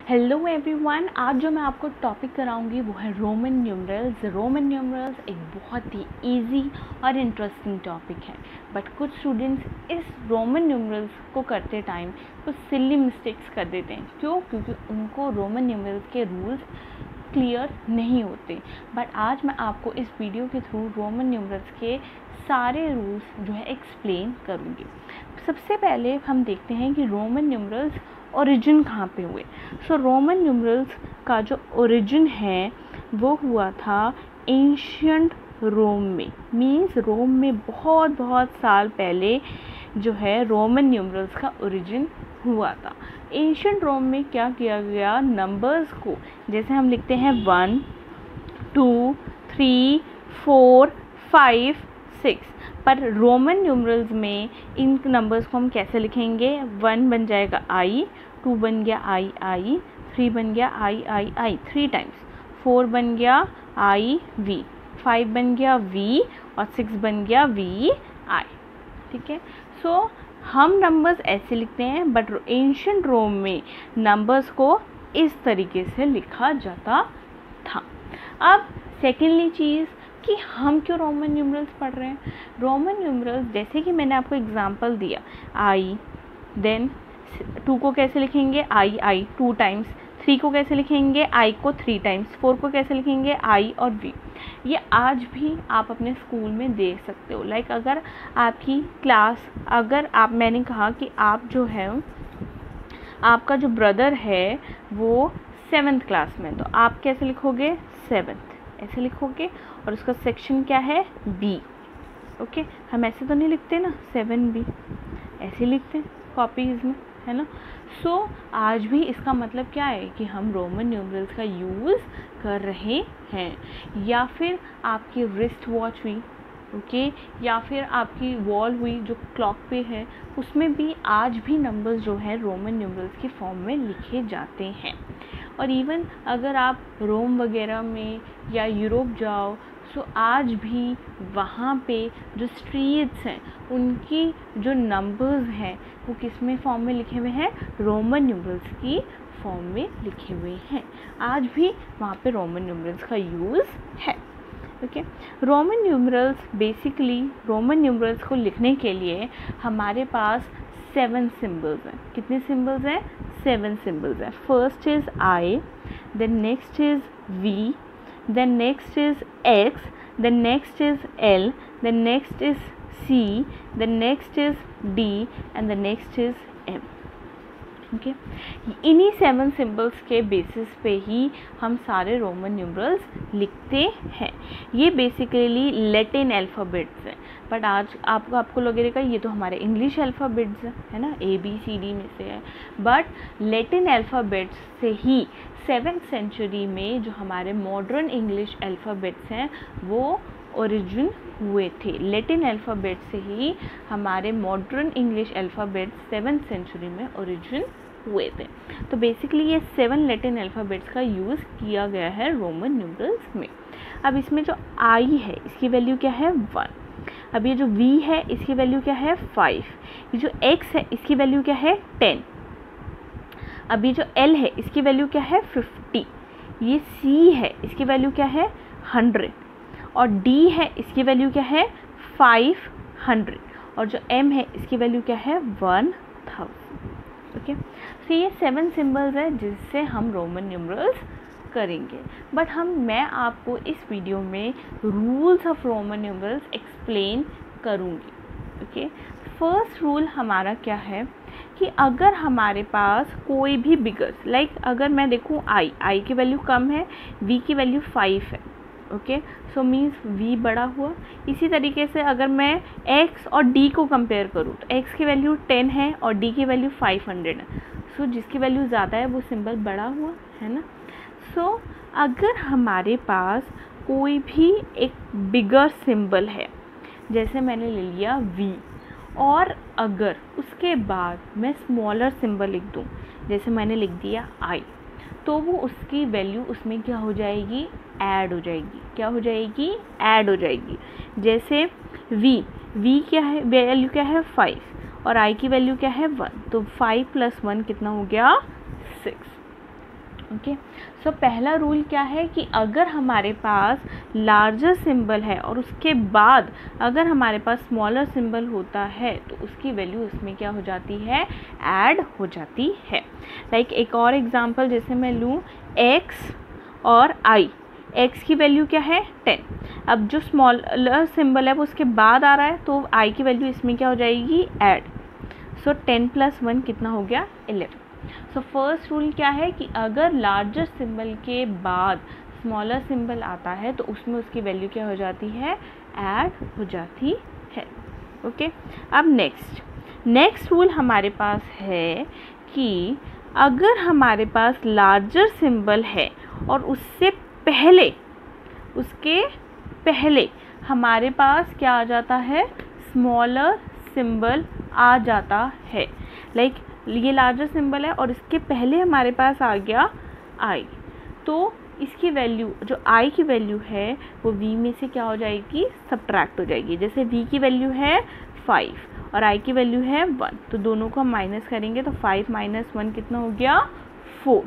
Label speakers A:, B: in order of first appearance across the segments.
A: Hello everyone, आज जो मैं आपको टॉपिक कराऊंगी वो है रोमन न्यूमरल्स। रोमन न्यूमरल्स एक बहुत ही इजी और इंटरेस्टिंग टॉपिक है, बट कुछ स्टूडेंट्स इस रोमन न्यूमरल्स को करते टाइम कुछ सिली मिस्टेक्स कर देते हैं। क्यों? क्योंकि उनको रोमन न्यूमरल्स के रूल्स क्लियर नहीं होते। बट आज मैं आपको इस वीडियो के थ्रू रोमन न्यूमरल्स के सारे रूल्स जो है एक्सप्लेन करूँगी। सबसे पहले हम देखते हैं कि रोमन न्यूमरल्स ओरिजिन कहाँ पे हुए। सो रोमन न्यूमरल्स का जो ओरिजिन है वो हुआ था एंशियंट रोम में। मीन्स रोम में बहुत साल पहले जो है रोमन न्यूमरल्स का ओरिजिन हुआ था। एंशियंट रोम में क्या किया गया, नंबर्स को जैसे हम लिखते हैं 1 2 3 4 5 6, पर रोमन न्यूमरल्स में इन नंबर्स को हम कैसे लिखेंगे। 1 बन जाएगा I, 2 बन गया I, 3 बन गया I 3 टाइम्स, 4 बन गया IV, 5 बन गया V और 6 बन गया VI। ठीक है, सो हम नंबर्स ऐसे लिखते हैं, बट एंशिएंट रोम में नंबर्स को इस तरीके से लिखा जाता था। अब सेकेंडली चीज़ कि हम क्यों रोमन न्यूमरल्स पढ़ रहे हैं। रोमन न्यूमरल्स जैसे कि मैंने आपको एग्जांपल दिया, I, देन 2 को कैसे लिखेंगे I 2 टाइम्स, 3 को कैसे लिखेंगे I को 3 टाइम्स, 4 को कैसे लिखेंगे I और V। ये आज भी आप अपने स्कूल में देख सकते हो। लाइक अगर आपकी क्लास, अगर आप, मैंने कहा कि आप जो है, आपका जो ब्रदर है वो 7th क्लास में, तो आप कैसे लिखोगे 7th ऐसे लिखोगे, और उसका सेक्शन क्या है B। ओके, हम ऐसे तो नहीं लिखते ना 7B, ऐसे लिखते हैं कॉपीज में, है ना। सो आज भी इसका मतलब क्या है कि हम रोमन न्यूमरल्स का यूज़ कर रहे हैं। या फिर आपकी रिस्ट वॉच हुई, ओके, या फिर आपकी वॉल हुई जो क्लॉक पे है, उसमें भी आज भी नंबर्स जो है रोमन न्यूमरल्स की फॉर्म में लिखे जाते हैं। और इवन अगर आप रोम वगैरह में या यूरोप जाओ, सो आज भी वहाँ पे जो स्ट्रीट्स हैं उनकी जो नंबर्स हैं वो किस में फॉर्म में लिखे हुए हैं, रोमन न्यूमरल्स की फॉर्म में लिखे हुए हैं। आज भी वहाँ पे रोमन न्यूमरल्स का यूज़ है। Okay, Roman numerals basically, Roman numerals को लिखने के लिए हमारे पास 7 सिम्बल्स हैं। कितने सिम्बल्स हैं? 7 सिम्बल्स हैं। First is I, then next is V, then next is X, then next is L, then next is C, then next is D and the next is M। Okay, इन्हीं 7 symbols के basis पे ही हम सारे Roman numerals लिखते हैं। ये basically Latin alphabets हैं, but आज आपको लगेगा ये तो हमारे इंग्लिश अल्फ़ाबेट्स हैं, है ना, ABCD में से है। बट लैटिन अल्फ़ाबेट्स से ही 7th सेंचुरी में जो हमारे मॉडर्न इंग्लिश अल्फ़ाबेट्स हैं वो ओरिजिन हुए थे। लैटिन अल्फ़ाबेट से ही हमारे modern English alphabets 7th century में ओरिजिन हुए थे। तो बेसिकली ये 7 लैटिन अल्फ़ाबेट्स का यूज़ किया गया है रोमन न्यूमरल्स में। अब इसमें जो I है इसकी वैल्यू क्या है 1। अब ये जो V है इसकी वैल्यू क्या है 5। ये जो X है इसकी वैल्यू क्या है 10। अब ये जो L है इसकी वैल्यू क्या है 50। ये C है इसकी वैल्यू क्या है 100, और D है इसकी वैल्यू क्या है 500, और जो M है इसकी वैल्यू क्या है 1000। ओके, तो ये 7 सिंबल्स है जिससे हम रोमन न्यूमरल्स करेंगे। बट मैं आपको इस वीडियो में rules of Roman numerals explain करूँगी। ओके, फर्स्ट रूल हमारा क्या है कि अगर हमारे पास कोई भी बिगर्स, लाइक अगर मैं देखूँ I की वैल्यू कम है, V की वैल्यू 5 है, ओके, सो मीन्स V बड़ा हुआ। इसी तरीके से अगर मैं X और D को कंपेयर करूँ तो X की वैल्यू 10 है और D की वैल्यू 500 है, सो जिसकी वैल्यू ज़्यादा है वो सिंबल बड़ा हुआ, है ना। सो अगर हमारे पास कोई भी एक बिगर सिंबल है, जैसे मैंने ले लिया V, और अगर उसके बाद मैं स्मॉलर सिंबल लिख दूँ, जैसे मैंने लिख दिया I, तो वो उसकी वैल्यू उसमें क्या हो जाएगी, ऐड हो जाएगी। क्या हो जाएगी? ऐड हो जाएगी। जैसे V क्या है, वैल्यू क्या है 5, और I की वैल्यू क्या है 1, तो 5 + 1 कितना हो गया 6। ओके। सो पहला रूल क्या है कि अगर हमारे पास लार्जर सिंबल है और उसके बाद अगर हमारे पास स्मॉलर सिंबल होता है तो उसकी वैल्यू उसमें क्या हो जाती है, ऐड हो जाती है। लाइक एक और एग्जांपल जैसे मैं लूँ x और i, x की वैल्यू क्या है 10, अब जो स्मॉलर सिंबल है वो उसके बाद आ रहा है तो i की वैल्यू इसमें क्या हो जाएगी, ऐड। सो 10 + 1 कितना हो गया, 11। सो फर्स्ट रूल क्या है कि अगर लार्जर सिंबल के बाद स्मॉलर सिंबल आता है तो उसमें उसकी वैल्यू क्या हो जाती है, ऐड हो जाती है। ओके। अब नेक्स्ट रूल हमारे पास है कि अगर हमारे पास लार्जर सिंबल है और उसके पहले हमारे पास क्या आ जाता है, स्मॉलर सिंबल आ जाता है। लाइक ये लार्जर सिंबल है और इसके पहले हमारे पास आ गया i, तो इसकी वैल्यू जो i की वैल्यू है वो v में से क्या हो जाएगी, सब्ट्रैक्ट हो जाएगी। जैसे v की वैल्यू है 5 और i की वैल्यू है 1, तो दोनों को हम माइनस करेंगे तो 5 - 1 कितना हो गया, 4।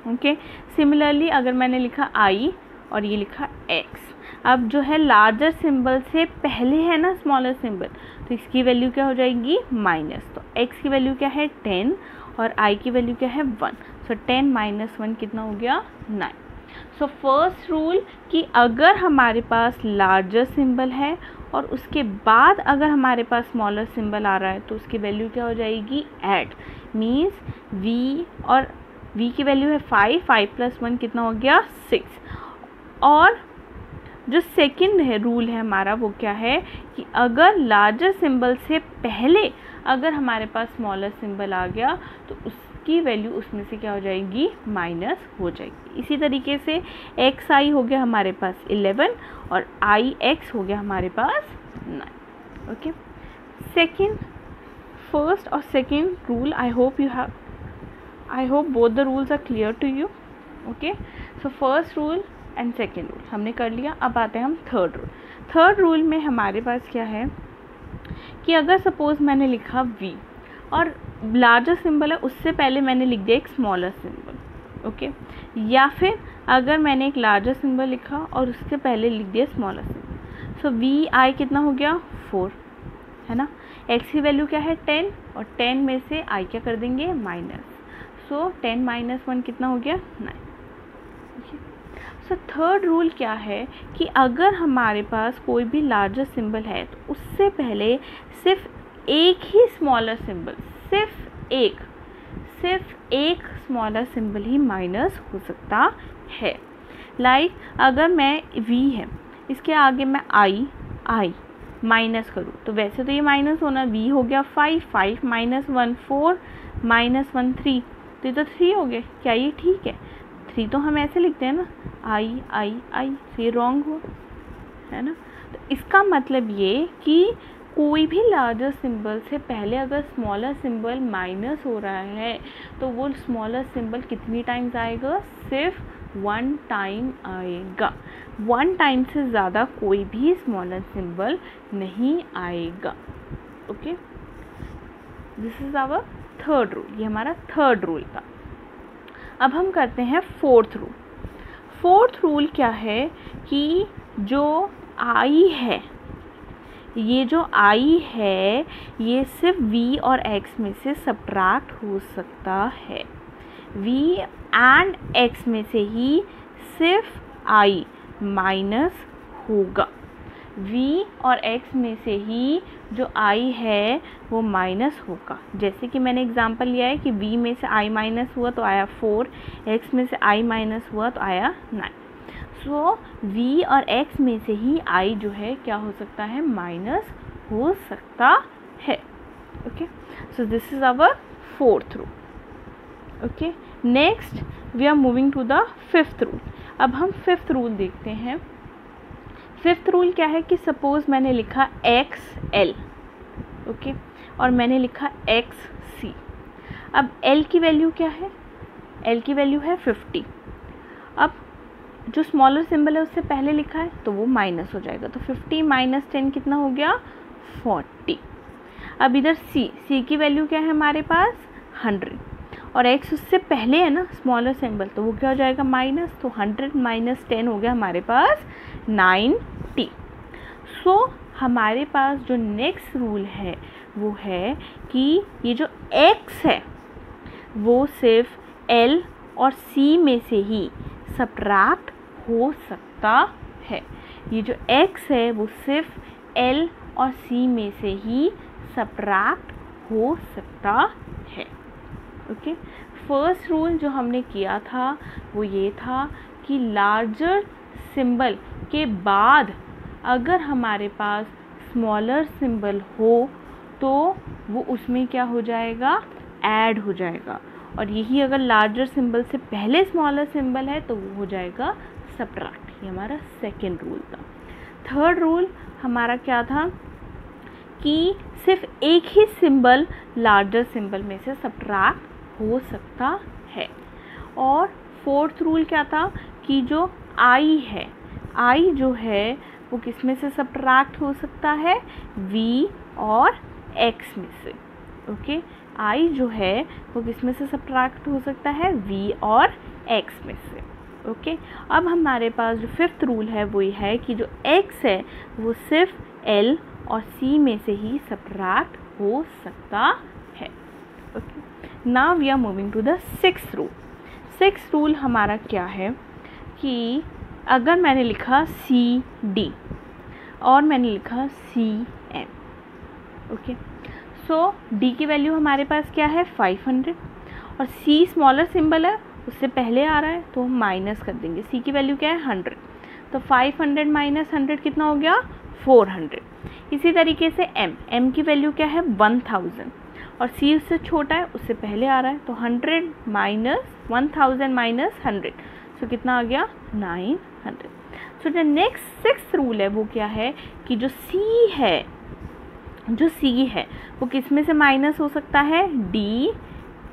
A: ओके। सिमिलरली अगर मैंने लिखा i और ये लिखा x, अब जो है लार्जर सिंबल से पहले है ना स्मॉलर सिंबल, तो इसकी वैल्यू क्या हो जाएगी, माइनस। तो x की वैल्यू क्या है 10 और i की वैल्यू क्या है 1, सो 10 - 1 कितना हो गया, 9। सो फर्स्ट रूल कि अगर हमारे पास लार्जर सिंबल है और उसके बाद अगर हमारे पास स्मॉलर सिंबल आ रहा है तो उसकी वैल्यू क्या हो जाएगी, ऐड। मीन्स v की वैल्यू है 5 + 1 कितना हो गया, 6। और जो सेकंड है रूल है हमारा वो क्या है कि अगर लार्जर सिंबल से पहले अगर हमारे पास स्मॉलर सिंबल आ गया तो उसकी वैल्यू उसमें से क्या हो जाएगी, माइनस हो जाएगी। इसी तरीके से xi हो गया हमारे पास 11 और ix हो गया हमारे पास 9। ओके। फर्स्ट और second rule, I hope both the rules are clear to you. Okay. So first rule and second rule हमने कर लिया। अब आते हैं हम थर्ड रूल में हमारे पास क्या है कि अगर सपोज मैंने लिखा v और लार्जर सिंबल है उससे पहले मैंने लिख दिया एक स्मॉलर सिंबल, ओके, या फिर अगर मैंने एक लार्जर सिंबल लिखा और उससे पहले लिख दिया स्मॉलर सिंबल, सो vi कितना हो गया, 4 है ना। x की वैल्यू क्या है 10 और 10 में से i क्या कर देंगे, माइनस। सो 10 - 1 कितना हो गया, 9। सो थर्ड रूल क्या है कि अगर हमारे पास कोई भी लार्जर सिंबल है तो उससे पहले सिर्फ एक ही स्मॉलर सिंबल, सिर्फ एक स्मॉलर सिंबल ही माइनस हो सकता है। लाइक अगर मैं v है इसके आगे मैं i माइनस करूँ तो वैसे तो ये माइनस होना, v हो गया 5 - 1 4 - 1 3, तो ये तो 3 हो गए। क्या ये ठीक है? 3 तो हम ऐसे लिखते हैं ना, आई, तो ये रॉन्ग हो, है ना। तो इसका मतलब ये कि कोई भी लार्जर सिंबल से पहले अगर स्मॉलर सिंबल माइनस हो रहा है तो वो स्मॉलर सिंबल कितनी टाइम्स आएगा, सिर्फ 1 टाइम आएगा। 1 टाइम से ज़्यादा कोई भी स्मॉलर सिंबल नहीं आएगा। Okay, this is our third rule, ये हमारा थर्ड रूल था। अब हम करते हैं फोर्थ रूल। फोर्थ रूल क्या है कि जो आई है, ये जो आई है ये सिर्फ v और x में से सब्ट्रैक्ट हो सकता है। v एंड x में से ही सिर्फ i माइनस होगा। v और x में से ही जो i है वो माइनस होगा। जैसे कि मैंने एग्जांपल लिया है कि v में से i माइनस हुआ तो आया 4, x में से i माइनस हुआ तो आया 9। सो v और x में से ही i जो है क्या हो सकता है, माइनस हो सकता है। Okay, so this is our fourth rule. Okay, next we are moving to the fifth rule. अब हम फिफ्थ रूल देखते हैं। फिफ्थ रूल क्या है कि सपोज मैंने लिखा XL, ओके, और मैंने लिखा XC। अब L की वैल्यू क्या है, L की वैल्यू है 50। अब जो स्मॉलर सिंबल है उससे पहले लिखा है तो वो माइनस हो जाएगा, तो 50 - 10 कितना हो गया, 40। अब इधर C की वैल्यू क्या है हमारे पास, 100, और x उससे पहले है ना स्मॉलर सिंबल, तो वो क्या हो जाएगा माइनस, तो 100 माइनस 10 हो गया हमारे पास 90। सो हमारे पास जो नेक्स्ट रूल है वो है कि ये जो x है वो सिर्फ L और C में से ही सब्ट्रैक्ट हो सकता है। ये जो x है वो सिर्फ L और C में से ही सब्ट्रैक्ट हो सकता है। ओके, फर्स्ट रूल जो हमने किया था वो ये था कि लार्जर सिंबल के बाद अगर हमारे पास स्मॉलर सिंबल हो तो वो उसमें क्या हो जाएगा, ऐड हो जाएगा, और यही अगर लार्जर सिंबल से पहले स्मॉलर सिंबल है तो वो हो जाएगा सब्ट्रैक्ट। ये हमारा सेकेंड रूल था। थर्ड रूल हमारा क्या था कि सिर्फ एक ही सिंबल लार्जर सिंबल में से सब्ट्रैक्ट हो सकता है। और फोर्थ रूल क्या था कि जो i है, i जो है वो किस में से सब्ट्रैक्ट हो सकता है, v और x में से। ओके, i जो है वो किस में से सब्ट्रैक्ट हो सकता है, v और x में से। ओके, अब हमारे पास जो फिफ्थ रूल है वो ये है कि जो x है वो सिर्फ l और c में से ही सब्ट्रैक्ट हो सकता है। Okay, now we are moving to the sixth rule. Sixth rule हमारा क्या है कि अगर मैंने लिखा CD और मैंने लिखा CM, ओके, सो D की वैल्यू हमारे पास क्या है 500 और C स्मॉलर सिंबल है उससे पहले आ रहा है तो हम माइनस कर देंगे। C की वैल्यू क्या है 100, तो 500 माइनस 100 कितना हो गया 400। इसी तरीके से M की वैल्यू क्या है 1000 और C उससे छोटा है उससे पहले आ रहा है तो 100 माइनस 1000 माइनस 100, सो कितना आ गया 900। सो जो नेक्स्ट सिक्स्थ रूल है वो क्या है कि जो C है वो किस में से माइनस हो सकता है, D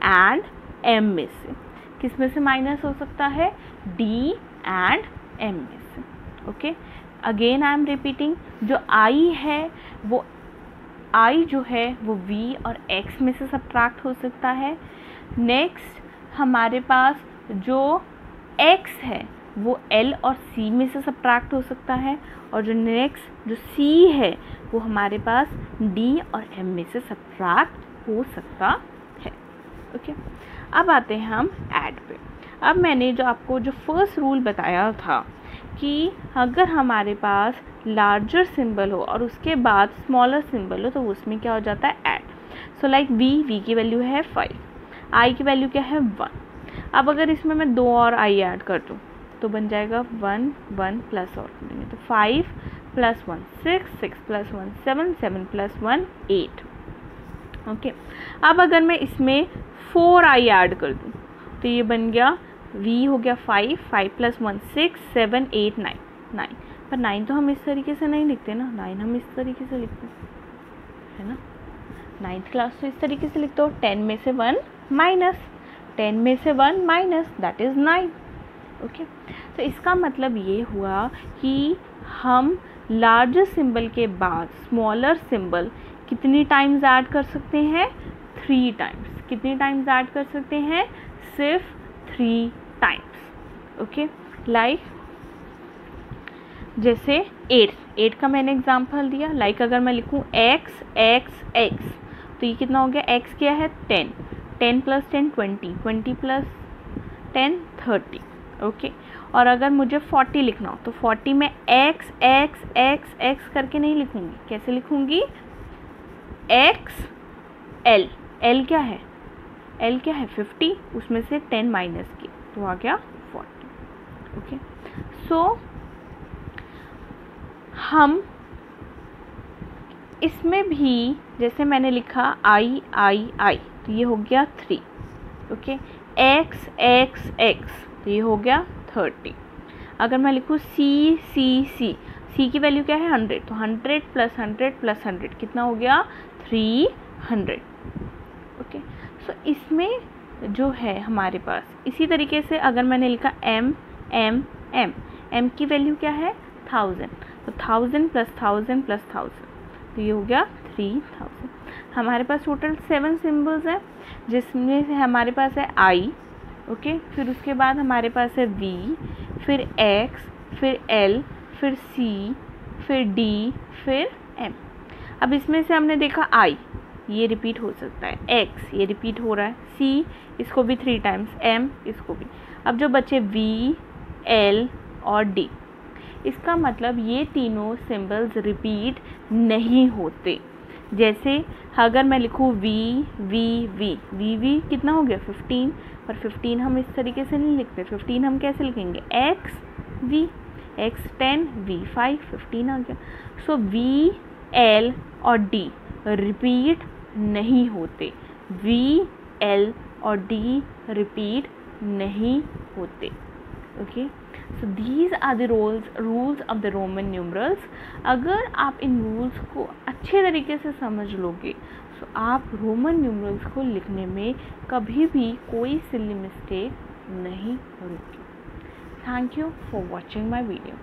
A: एंड M में से। किस में से माइनस हो सकता है, D एंड M में से। Okay, again I am repeating, जो I है वो I जो है वो V और X में से सब्ट्रैक्ट हो सकता है। नेक्स्ट हमारे पास जो X है वो L और C में से सब्ट्रैक्ट हो सकता है, और जो नेक्स्ट जो C है वो हमारे पास D और M में से सब्ट्रैक्ट हो सकता है। ओके, अब आते हैं हम ऐड पे। अब मैंने जो आपको जो फर्स्ट रूल बताया था कि अगर हमारे पास लार्जर सिंबल हो और उसके बाद स्मॉलर सिंबल हो तो उसमें क्या हो जाता है ऐड। सो लाइक V की वैल्यू है 5, I की वैल्यू क्या है 1। अब अगर इसमें मैं 2 और I ऐड कर दूँ तो बन जाएगा 1 1 प्लस और करेंगे तो 5 प्लस 1 6 6 प्लस 1 7 7 प्लस 1 8। ओके, अब अगर मैं इसमें 4I ऐड कर दूँ तो ये बन गया V हो गया 5 5 प्लस 1 6 7 8 9 9। पर 9 तो हम इस तरीके से नहीं लिखते ना, 9 हम इस तरीके से लिखते है ना, 9th क्लास तो इस तरीके से लिखते हो 10 में से 1 माइनस 10 में से 1 माइनस दैट इज़ 9। ओके, तो इसका मतलब ये हुआ कि हम लार्जर सिंबल के बाद स्मॉलर सिंबल कितनी टाइम्स ऐड कर सकते हैं, 3 टाइम्स। कितनी टाइम्स ऐड कर सकते हैं, सिर्फ 3 टाइम्स। ओके, लाइक जैसे 8 का मैंने एग्जांपल दिया। लाइक अगर मैं लिखूँ x x x तो ये कितना हो गया, x क्या है 10, 10 प्लस 10 20, 20 प्लस 10 30। ओके, और अगर मुझे 40 लिखना हो तो 40 में x x x x करके नहीं लिखूँगी, कैसे लिखूँगी, x l, l क्या है, l क्या है 50, उसमें से 10 माइनस की तो आ गया 40। ओके, सो हम इसमें भी जैसे मैंने लिखा I तो ये हो गया 3। ओके, x x x तो ये हो गया 30। अगर मैं लिखूँ C की वैल्यू क्या है 100 तो 100 प्लस 100 प्लस 100 कितना हो गया 300। ओके, सो इसमें जो है हमारे पास इसी तरीके से अगर मैंने लिखा M की वैल्यू क्या है 1000 तो 1000 प्लस 1000 प्लस 1000 तो ये हो गया 3000। हमारे पास टोटल 7 सिम्बल्स है, जिसमें से हमारे पास है आई, ओके, फिर उसके बाद हमारे पास है वी, फिर एक्स, फिर एल, फिर सी, फिर डी, फिर एम। अब इसमें से हमने देखा आई, ये रिपीट हो सकता है, एक्स ये रिपीट हो रहा है, सी इसको भी 3 टाइम्स, एम इसको भी। अब जो बचे वी, एल और डी, इसका मतलब ये तीनों सिंबल्स रिपीट नहीं होते। जैसे अगर मैं लिखूँ V V V V V कितना हो गया 15, पर 15 हम इस तरीके से नहीं लिखते, 15 हम कैसे लिखेंगे एक्स वी, एक्स 10 वी 5, 15 आ गया। सो वी, एल और डी रिपीट नहीं होते, वी, एल और डी रिपीट नहीं होते, okay. So these are the rules of the Roman numerals. अगर आप इन रूल्स को अच्छे तरीके से समझ लोगे तो आप रोमन न्यूमरल्स को लिखने में कभी भी कोई सिली मिस्टेक नहीं होगी। Thank you for watching my video.